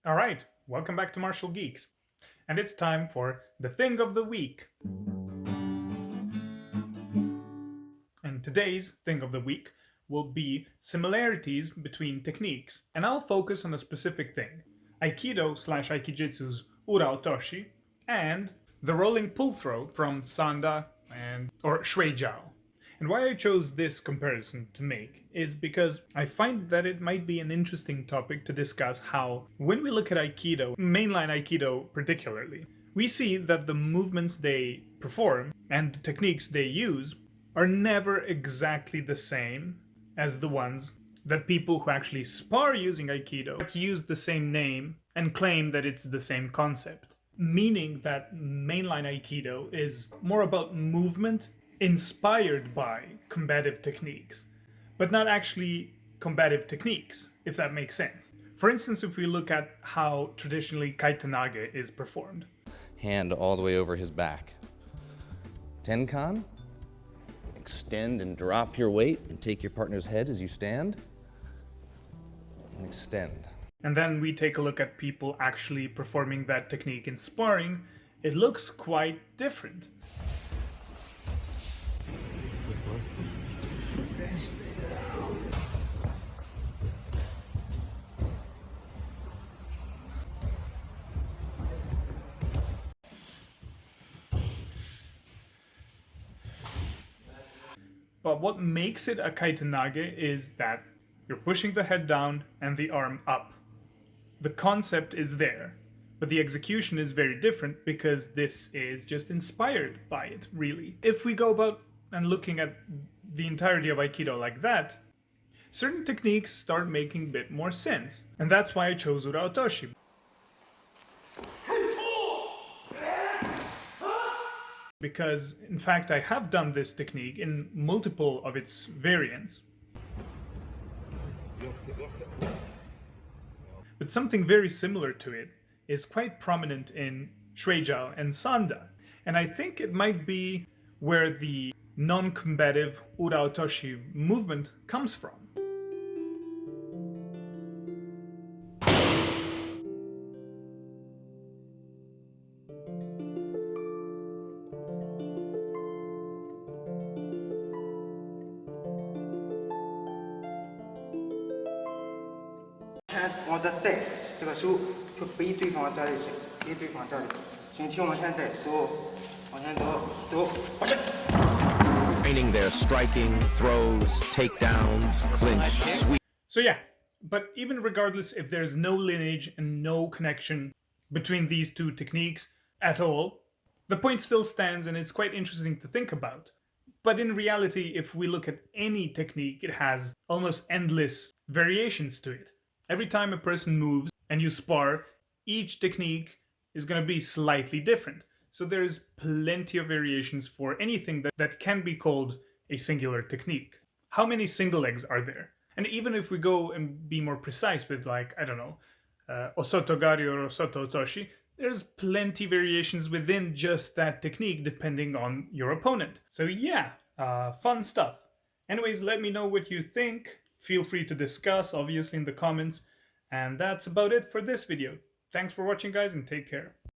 Alright, welcome back to Martial Geeks. And it's time for the Thing of the Week. And today's Thing of the Week will be similarities between techniques. And I'll focus on a specific thing. Aikido slash Aikijitsu's Ura Otoshi and the rolling pull throw from Sanda or Shuai Jiao. And why I chose this comparison to make is because I find that it might be an interesting topic to discuss how, when we look at Aikido, mainline Aikido particularly, we see that the movements they perform and the techniques they use are never exactly the same as the ones that people who actually spar using Aikido use the same name and claim that it's the same concept. Meaning that mainline Aikido is more about movement inspired by combative techniques, but not actually combative techniques, if that makes sense. For instance, if we look at how traditionally Kaitanage is performed. Hand all the way over his back. Tenkan, extend and drop your weight and take your partner's head as you stand, and extend. And then we take a look at people actually performing that technique in sparring. It looks quite different. But what makes it a Kaitanage is that you're pushing the head down and the arm up. The concept is there, but the execution is very different because this is just inspired by it, really. If we go about and looking at the entirety of Aikido like that, certain techniques start making a bit more sense. And that's why I chose Ura Otoshi. Because, in fact, I have done this technique in multiple of its variants. But something very similar to it is quite prominent in Shuai and Sanda. And I think it might be where the non-combative Ura Otoshi movement comes from. Training their striking, throws, takedowns, clinch, sweep. So yeah, but even regardless if there's no lineage and no connection between these two techniques at all, the point still stands and it's quite interesting to think about. But in reality, if we look at any technique, it has almost endless variations to it. Every time a person moves and you spar, each technique is going to be slightly different. So there's plenty of variations for anything that can be called a singular technique. How many single legs are there? And even if we go and be more precise with, like, I don't know, Osotogari or Osoto Otoshi, there's plenty variations within just that technique depending on your opponent. So yeah, fun stuff. Anyways, let me know what you think. Feel free to discuss, obviously, in the comments. And that's about it for this video. Thanks for watching, guys, and take care.